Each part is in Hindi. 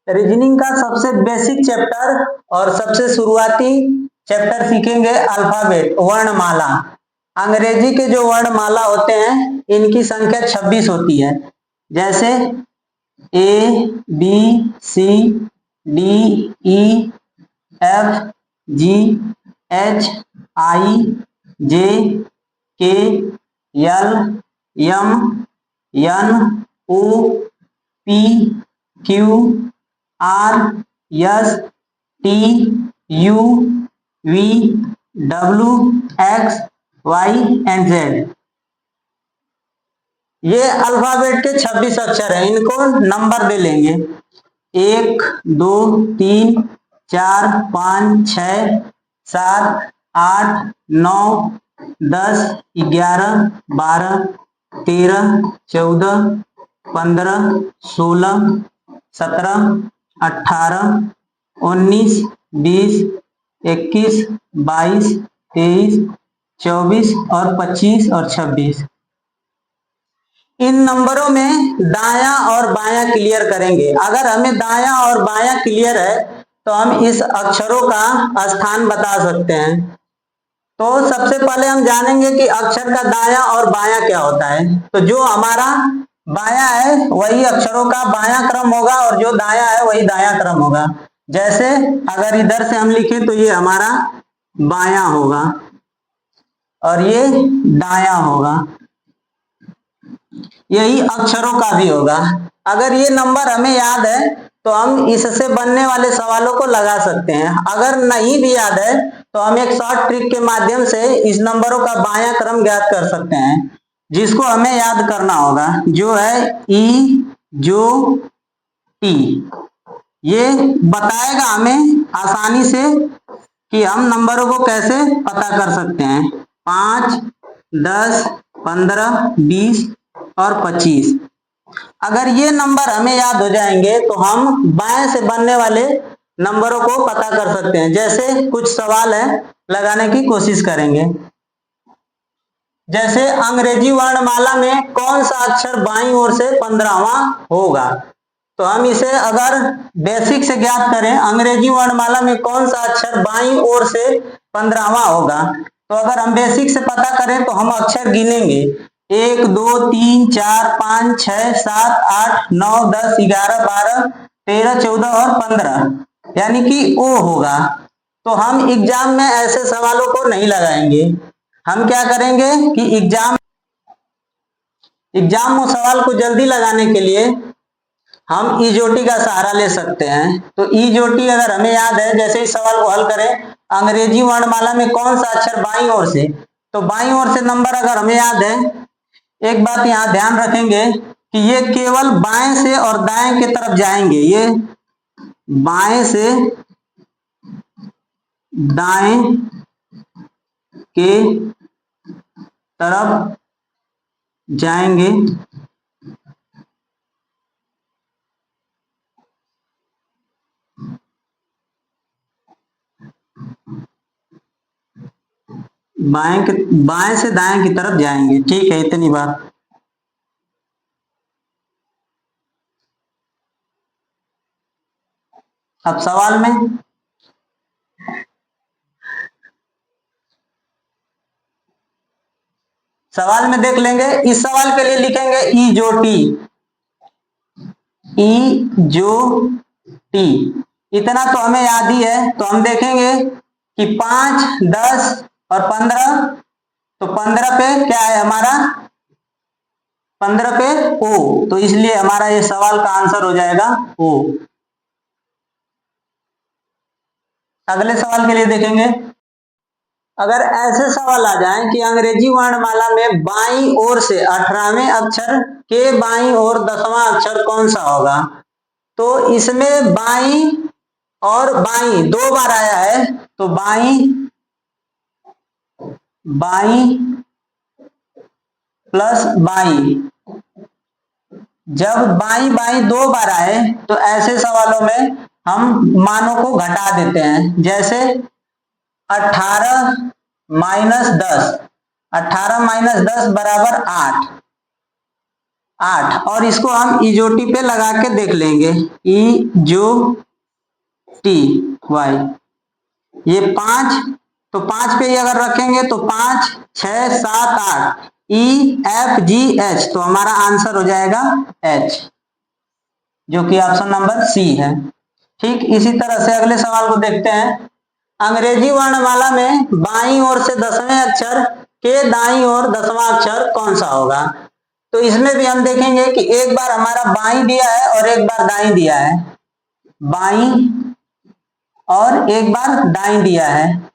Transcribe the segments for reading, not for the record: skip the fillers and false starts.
रीजनिंग का सबसे बेसिक चैप्टर और सबसे शुरुआती चैप्टर सीखेंगे अल्फाबेट, वर्णमाला। अंग्रेजी के जो वर्णमाला होते हैं इनकी संख्या 26 होती है, जैसे A B C D E F G H I J K L M N O P Q R S T U V W X Y and Z. ये अल्फाबेट के 26 अक्षर हैं, इनको नंबर दे लेंगे 1 2 3 4 5 6 7 8 9 10 11 12 13 14 15 16 17 18 19 20 21 22 23 24 और 25 और 26। इन नंबरों में दायां और बायां क्लियर करेंगे। अगर हमें दायां और बायां क्लियर है तो हम इस अक्षरों का स्थान बता सकते हैं। तो सबसे पहले हम जानेंगे कि अक्षर का दायां और बायां क्या होता है। तो जो हमारा बायां है वही अक्षरों का बायां क्रम होगा और जो दायां है वही दायां क्रम होगा। जैसे अगर इधर से हम लिखें तो ये हमारा बायां होगा और ये दायां होगा। यही अक्षरों का भी होगा। अगर ये नंबर हमें याद है तो हम इससे बनने वाले सवालों को लगा सकते हैं। अगर नहीं भी याद है तो हम एक शॉर्ट ट्रिक के माध्यम से इस नंबरों का बायां क्रम ज्ञात कर सकते हैं, जिसको हमें याद करना होगा, जो है ई जो टी। ये बताएगा हमें आसानी से कि हम नंबरों को कैसे पता कर सकते हैं। 5 10 15 20 और 25। अगर ये नंबर हमें याद हो जाएंगे तो हम बाएं से बनने वाले नंबरों को पता कर सकते हैं। जैसे कुछ सवाल है, लगाने की कोशिश करेंगे। जैसे अंग्रेजी वर्णमाला में कौन सा अक्षर बाईं ओर से 15वां होगा। तो हम इसे अगर बेसिक से ज्ञात करें, अंग्रेजी वर्णमाला में कौन सा अक्षर बाईं ओर से 15वां होगा, तो अगर हम बेसिक से पता करें तो हम अक्षर गिनेंगे 1 2 3 4 5 6 7 8 9 10 11 12 13 14 और 15, यानी कि ओ होगा। तो हम एग्जाम में ऐसे सवालों को नहीं लगाएंगे। हम क्या करेंगे कि एग्जाम में सवाल को जल्दी लगाने के लिए हम ईजोटी का सहारा ले सकते हैं। तो ईजोटी अगर हमें याद है, जैसे इस सवाल को हल करें, अंग्रेजी वर्णमाला में कौन सा अक्षर बाईं ओर से, तो बाईं ओर से नंबर अगर हमें याद है, एक बात यहां ध्यान रखेंगे कि ये केवल बाएं से और दाएं की तरफ जाएंगे। ये बाएं से दाएं के तरफ जाएंगे। बाएं से दाएं की तरफ जाएंगे। ठीक है, इतनी बात। अब सवाल में देख लेंगे। इस सवाल के लिए लिखेंगे ई जो टी, ई जो टी। इतना तो हमें याद ही है। तो हम देखेंगे कि 5 10 और 15, तो 15 पे क्या है हमारा, 15 पे ओ, तो इसलिए हमारा ये सवाल का आंसर हो जाएगा ओ। अगले सवाल के लिए देखेंगे। अगर ऐसे सवाल आ जाएं कि अंग्रेजी वर्णमाला में बाईं ओर से 18वें अक्षर के बाईं ओर 10वां अक्षर कौन सा होगा, तो इसमें बाईं और बाईं 2 बार आया है। तो बाईं प्लस बाईं, जब बाईं बाईं 2 बार आए तो ऐसे सवालों में हम मानों को घटा देते हैं। जैसे 18 माइनस 10, 18 माइनस 10 बराबर 8। 8 और इसको हम इजोटी पे लगा के देख लेंगे, इजोटी वाई, ये 5, तो 5 पे ही अगर रखेंगे तो 5 6 7 8 EFGH, तो हमारा आंसर हो जाएगा H, जो कि ऑप्शन नंबर सी है। ठीक इसी तरह से अगले सवाल को देखते हैं। अंग्रेजी वर्णमाला में बाईं ओर से 10वें अक्षर के दाईं ओर 10वां अक्षर कौन सा होगा? तो इसमें भी हम देखेंगे कि एक बार हमारा बाईं दिया है और एक बार दाईं दिया है, बाईं और एक बार दाईं दिया है,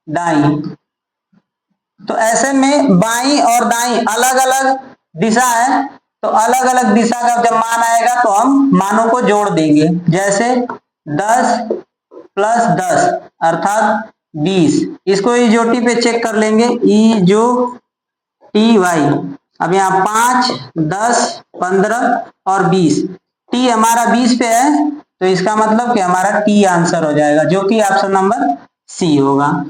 दाईं। तो ऐसे में बाईं और दाईं अलग अलग दिशा है, तो अलग अलग दिशा का जब मान आएगा तो हम मानों को जोड़ देंगे। जैसे 10 + 10 अर्थात 20, इसको इजोटी पे चेक कर लेंगे, इजोटी वाई। अब यहाँ 5 10 15 और 20, टी हमारा 20 पे है, तो इसका मतलब कि हमारा टी आंसर हो जाएगा, जो कि ऑप्शन नंबर सी होगा।